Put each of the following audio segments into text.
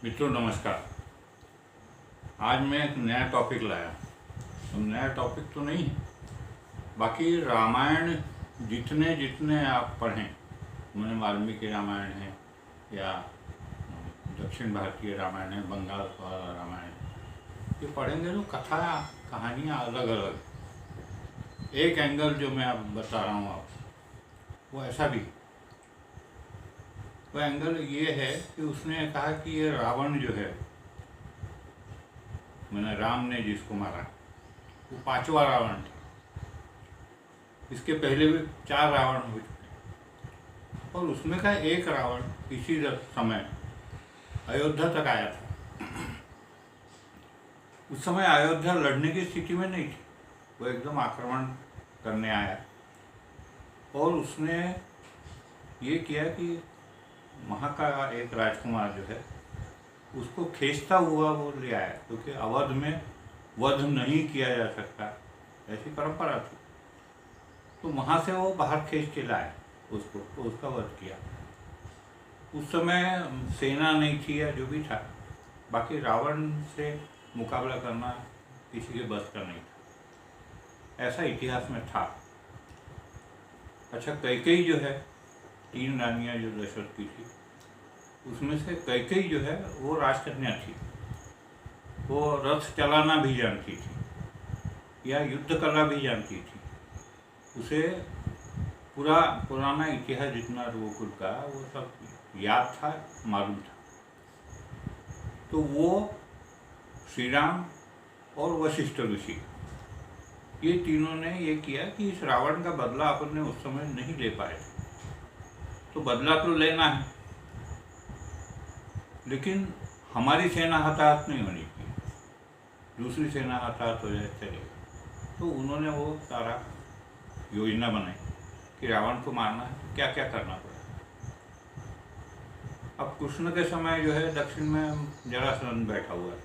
मित्रों नमस्कार। आज मैं एक नया टॉपिक लाया। तो नया टॉपिक तो नहीं है, बाकी रामायण जितने जितने आप पढ़ें, मैंने वाल्मीकि रामायण है या दक्षिण भारतीय रामायण है, बंगाल का रामायण है, ये पढ़ेंगे तो कथा कहानियाँ अलग अलग। एक एंगल जो मैं अब बता रहा हूँ आपको, वो ऐसा भी वो एंगल ये है कि उसने कहा कि ये रावण जो है, मैंने राम ने जिसको मारा, वो पांचवा रावण था। इसके पहले भी 4 रावण हो चुके और उसमें का एक रावण इसी समय अयोध्या तक आया था। उस समय अयोध्या लड़ने की स्थिति में नहीं थी, वो एकदम आक्रमण करने आया और उसने ये किया कि वहाँ का एक राजकुमार जो है उसको खींचता हुआ वो ले आया, क्योंकि अवध में वध नहीं किया जा सकता, ऐसी परंपरा थी। तो वहाँ से वो बाहर खींच के लाया उसको, तो उसका वध किया। उस समय सेना नहीं थी या जो भी था, बाकी रावण से मुकाबला करना किसी के बस का नहीं था, ऐसा इतिहास में था। अच्छा, कैकेयी जो है, 3 रानियाँ जो दशरथ की थी, उसमें से कैकेयी जो है वो राजकन्या थी। वो रथ चलाना भी जानती थी या युद्ध कला भी जानती थी। उसे पुराना इतिहास जितना रघुकुल का वो सब याद था, मालूम था। तो वो श्री राम और वशिष्ठ ऋषि, ये तीनों ने ये किया कि इस रावण का बदला अपन ने उस समय नहीं ले पाए, तो बदला तो लेना है, लेकिन हमारी सेना हताहत नहीं होनी चाहिए, दूसरी सेना हताहत हो जाए चलेगा। तो उन्होंने वो सारा योजना बनाई कि रावण को मारना है, क्या क्या करना पड़ेगा। अब कृष्ण के समय जो है दक्षिण में जरासंध बैठा हुआ है,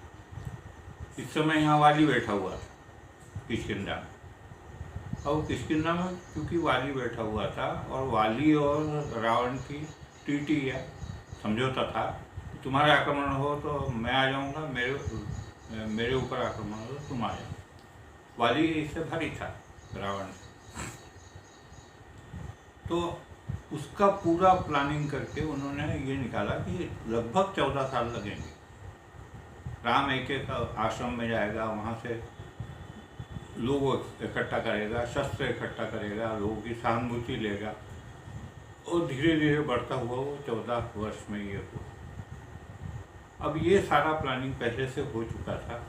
इस समय यहाँ वाली बैठा हुआ है किष्किंधा में। और किष्किंधा में क्योंकि वाली बैठा हुआ था और वाली और रावण की टीटी या समझौता था, तुम्हारा आक्रमण हो तो मैं आ जाऊंगा, मेरे ऊपर आक्रमण हो तो तुम आ जाओ। वाली इससे भारी था रावण से। तो उसका पूरा प्लानिंग करके उन्होंने ये निकाला कि लगभग 14 साल लगेंगे। राम एक एक आश्रम में जाएगा, वहाँ से लोग इकट्ठा करेगा, शस्त्र इकट्ठा करेगा, लोगों की सहानुभूति लेगा और धीरे धीरे बढ़ता हुआ वो 14 वर्ष में ये हुआ। अब ये सारा प्लानिंग पहले से हो चुका था।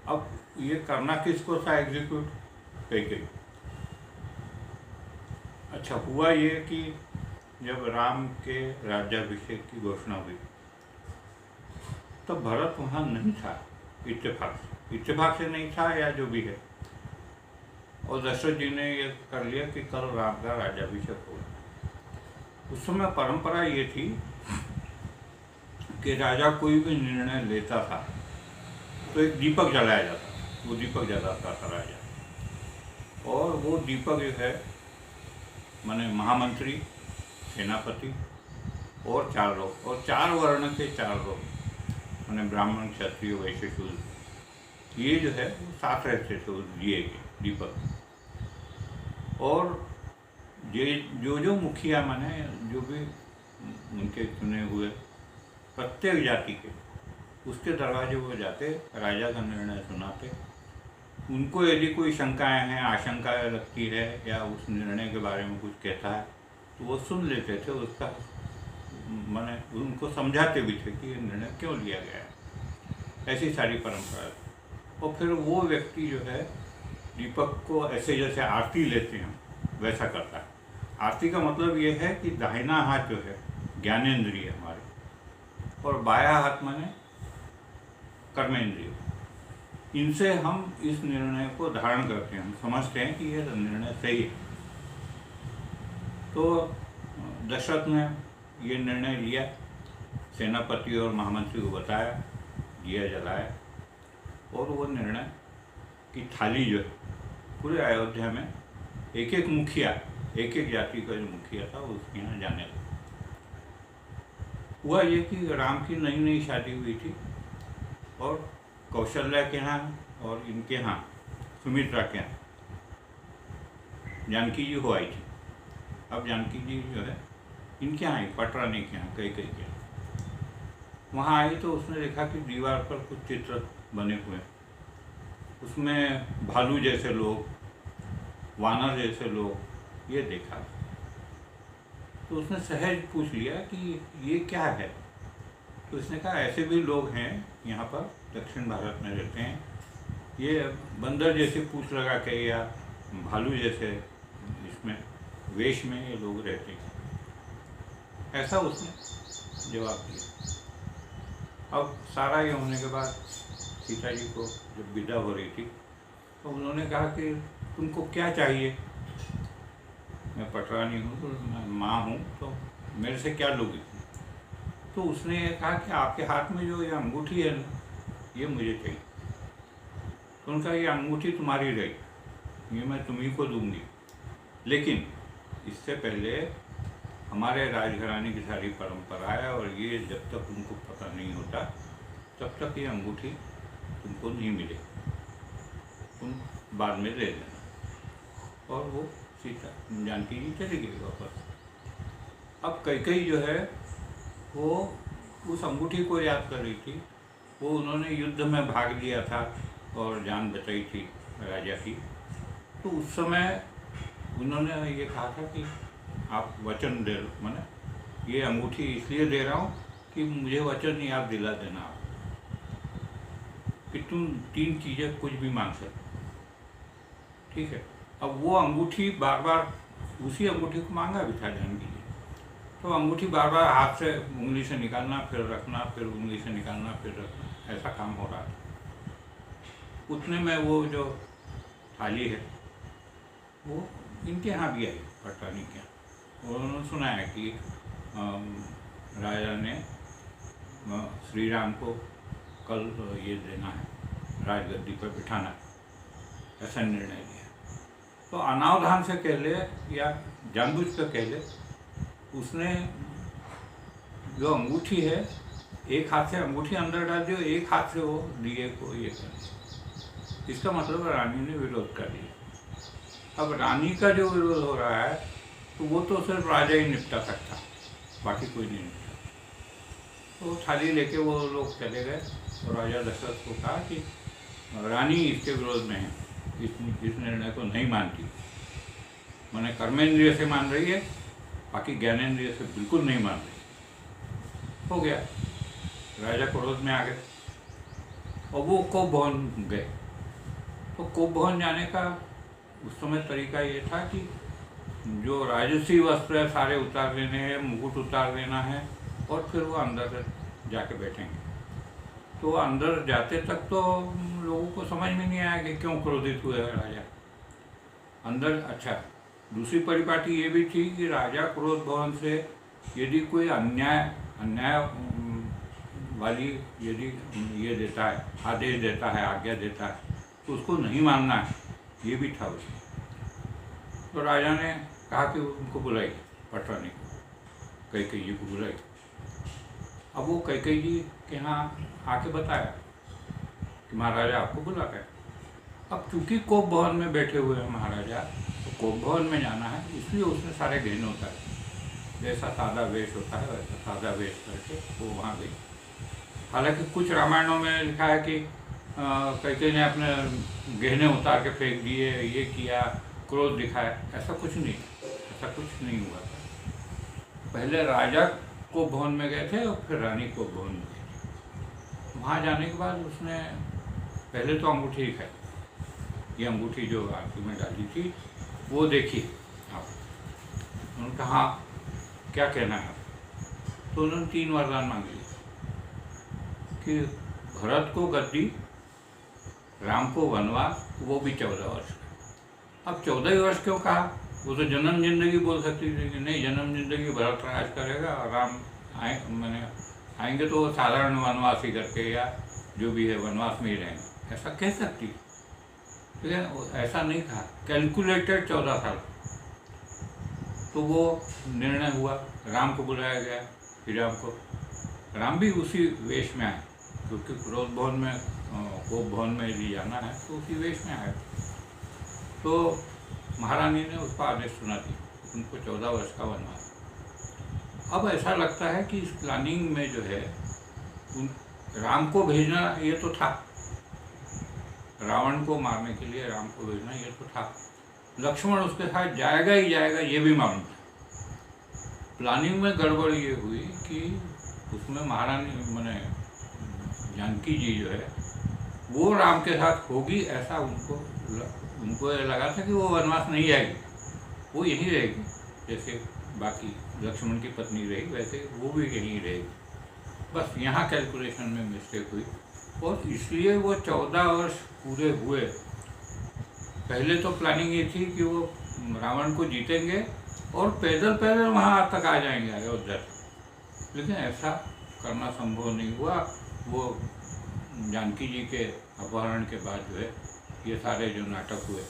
अब ये करना किसको था एग्जीक्यूट? कैकेयी। अच्छा, हुआ ये कि जब राम के राज्याभिषेक की घोषणा हुई तो भरत वहाँ नहीं था, इत्तेफाक से नहीं था या जो भी है, और दशरथ जी ने ये कर लिया कि कल राम का राज्याभिषेक होगा। उस समय परंपरा ये थी कि राजा कोई भी निर्णय लेता था तो एक दीपक जलाया जाता, वो दीपक जलाता था राजा, और वो दीपक जो है माने महामंत्री, सेनापति और 4 लोग, और 4 वर्ण के 4 लोग माने ब्राह्मण, क्षत्रिय, वैश्य, शूद्र, ये जो है वो साथ रहते थे उस दिए के दीपक। और ये जो मुखिया माने जो भी उनके चुने हुए प्रत्येक जाति के, उसके दरवाजे वो जाते, राजा का निर्णय सुनाते। उनको यदि कोई शंकाएं हैं, आशंकाएं लगती है या उस निर्णय के बारे में कुछ कहता है तो वो सुन लेते थे, उसका माने उनको समझाते भी थे कि ये निर्णय क्यों लिया गया है। ऐसी सारी परंपरा थी। और फिर वो व्यक्ति जो है दीपक को ऐसे जैसे आरती लेते हैं वैसा करता है। आरती का मतलब ये है कि दाहिना हाथ जो है ज्ञानेंद्रिय हमारे, और बाया हाथ माने कर्मेंद्रिय, इनसे हम इस निर्णय को धारण करते हैं, हम समझते हैं कि ये निर्णय सही है। तो दशरथ ने ये निर्णय लिया, सेनापति और महामंत्री को बताया, दिया जलाया, और वो निर्णय की थाली जो है पूरे अयोध्या में एक एक मुखिया, एक एक जाति का जो मुखिया था उसके यहाँ जाने लगा। हुआ ये कि राम की नई नई शादी हुई थी और कौशल्या के यहाँ और इनके यहाँ सुमित्रा के यहाँ जानकी जी हो आई थी। अब जानकी जी जो है इनके यहाँ आई, पटरानी के यहाँ, कई के यहाँ। वहाँ आई तो उसने देखा कि दीवार पर कुछ चित्र बने हुए हैं, उसमें भालू जैसे लोग, वानर जैसे लोग, ये देखा। तो उसने सहज पूछ लिया कि ये क्या है। तो उसने कहा ऐसे भी लोग हैं यहाँ पर, दक्षिण भारत में रहते हैं, ये बंदर जैसे पूछ लगा के या भालू जैसे इसमें वेश में ये लोग रहते हैं। ऐसा उसने जवाब दिया। अब सारा ये होने के बाद सीता जी को जब विदा हो रही थी तो उन्होंने कहा कि तुमको क्या चाहिए, मैं पटरानी हूँ, तो मैं माँ हूँ, तो मेरे से क्या लोगी। तो उसने कहा कि आपके हाथ में जो ये अंगूठी है ना, ये मुझे चाहिए। तो उनका ये अंगूठी तुम्हारी रही, ये मैं तुम्ही को दूंगी, लेकिन इससे पहले हमारे राजघराने की सारी परंपरा है और ये जब तक उनको पता नहीं होता तब तक ये अंगूठी तुमको नहीं मिलेगी, तुम बाद में ले लेना। और वो सीता जानकी जी चली गई वापस। अब कैकेयी जो है वो उस अंगूठी को याद कर रही थी। वो उन्होंने युद्ध में भाग लिया था और जान बचाई थी राजा की। तो उस समय उन्होंने ये कहा था कि आप वचन दे, मैंने ये अंगूठी इसलिए दे रहा हूँ कि मुझे वचन याद दिला देना आप कि तुम 3 चीज़ें कुछ भी मांग सकते, ठीक है। अब वो अंगूठी बार बार, उसी अंगूठी को मांगा भी था जानकी जी, तो अंगूठी बार बार हाथ से उंगली से निकालना, फिर रखना, फिर उंगली से निकालना, फिर रखना, ऐसा काम हो रहा था। उतने में वो जो थाली है वो इनके यहाँ भी आई, पटरानी के यहाँ। उन्होंने सुना है कि राजा ने श्री राम को कल ये देना है, राजगद्दी पर बिठाना है, ऐसा निर्णय लिया। तो अनावधान से कह ले या जानबूझ कर कह ले, उसने जो अंगूठी है, एक हाथ से अंगूठी अंदर डाल दी, एक हाथ से वो दिए को ये कर दिया। इसका मतलब रानी ने विरोध कर दिया। अब रानी का जो विरोध हो रहा है तो वो तो सिर्फ राजा ही निपटा सकता, बाकी कोई नहीं निपटा। तो थाली लेके वो लोग चले गए और राजा दशरथ को कहा कि रानी इसके विरोध में है, इस निर्णय को नहीं मानती, मैंने कर्मेंद्रिय से मान रही है, बाकी ज्ञानेंद्रिय से बिल्कुल नहीं मान रही। हो गया, राजा क्रोध में आ गए और वो कोप भवन गए। तो कोप भवन जाने का उस समय तरीका ये था कि जो राजसी वस्त्र है सारे उतार लेने हैं, मुकुट उतार लेना है और फिर वो अंदर जाके बैठेंगे। तो अंदर जाते तक तो लोगों को समझ में नहीं आया कि क्यों क्रोधित हुए राजा अंदर। अच्छा, दूसरी परिपाटी ये भी थी कि राजा क्रोध भवन से यदि कोई अन्याय वाली यदि ये देता है, आदेश देता है, आज्ञा देता है, तो उसको नहीं मानना है, ये भी था उसमें। तो राजा ने कहा कि उनको बुलाई, पटरानी को, कैकेयी जी को बुलाई। अब वो कैकेयी जी के यहाँ आके बताया कि महाराजा आपको बुला गए। अब चूंकि कोप भवन में बैठे हुए हैं महाराजा, तो कोप भवन में जाना है, इसलिए उसने सारे गहने उतारे, जैसा सादा वेश होता है वैसा सादा वेश करके वो वहाँ गई। हालांकि कुछ रामायणों में लिखा है कि कैकेयी ने अपने गहने उतार के फेंक दिए, ये किया, क्रोध दिखाया। ऐसा कुछ नहीं, ऐसा कुछ नहीं हुआ था। पहले राजा को भवन में गए थे और फिर रानी को भवन में गए। वहाँ जाने के बाद उसने पहले तो अंगूठी दिखाई, ये अंगूठी जो आरती में डाली थी वो देखी आप। उन्होंने कहा हाँ, क्या कहना है। तो उन्होंने 3 वरदान मांग लिए कि भरत को गद्दी, राम को वनवास, वो भी 14 वर्ष। अब 14 वर्ष क्यों कहा? वो तो जन्म जिंदगी बोल सकती थी कि नहीं, जन्म जिंदगी भरत राज करेगा और राम आएंगे तो वो साधारण वनवास ही करके या जो भी है वनवास में ही रहेंगे, ऐसा कह सकती। ठीक है, ऐसा नहीं कहा, कैलकुलेटेड 14 साल। तो वो निर्णय हुआ, राम को बुलाया गया, श्री राम को, राम भी उसी वेश में आए, क्योंकि क्रोध भवन में कोप भवन में यदि जाना है तो उसी वेश में आए। तो महारानी ने उसका आदेश सुना दी, उनको 14 वर्ष का वनवास। अब ऐसा लगता है कि इस प्लानिंग में जो है उन राम को भेजना ये तो था, रावण को मारने के लिए राम को भेजना ये तो था, लक्ष्मण उसके साथ जाएगा ही जाएगा ये भी मालूम था। प्लानिंग में गड़बड़ ये हुई कि उसमें महारानी माने जानकी जी जो है वो राम के साथ होगी, ऐसा उनको लगा था कि वो वनवास नहीं जाएगी, वो यहीं रहेगी, जैसे बाकी लक्ष्मण की पत्नी रही वैसे वो भी यहीं रहेगी। बस यहाँ कैलकुलेशन में मिस्टेक हुई और इसलिए वो 14 वर्ष पूरे हुए। पहले तो प्लानिंग ये थी कि वो रावण को जीतेंगे और पैदल पैदल वहाँ तक आ जाएंगे अयोध्या से, लेकिन ऐसा करना संभव नहीं हुआ। वो जानकी जी के अपहरण के बाद जो है ये सारे जो नाटक हुए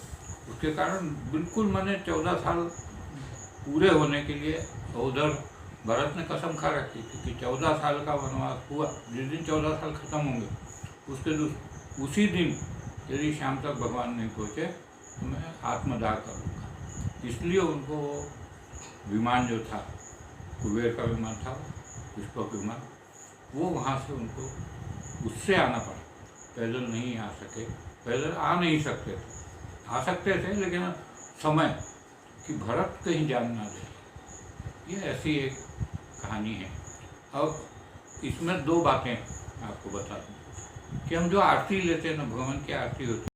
उसके कारण बिल्कुल मैंने 14 साल पूरे होने के लिए उधर भरत ने कसम खा रखी थी कि 14 साल का वनवास हुआ, जिस दिन 14 साल खत्म होंगे उसके उसी दिन यदि शाम तक भगवान नहीं पहुँचे तो मैं आत्मदाह करूँगा। इसलिए उनको वो विमान जो था, कुबेर का विमान था, पुष्पक विमान, वो वहाँ से उनको उससे आना पड़ा, पैदल नहीं आ सके, पैदल आ नहीं सकते थे, आ सकते थे लेकिन समय कि भरत कहीं जान ना दे, ये ऐसी एक कहानी है। अब इसमें 2 बातें आपको बता दूँ कि हम जो आरती लेते हैं ना, भगवान की आरती होती है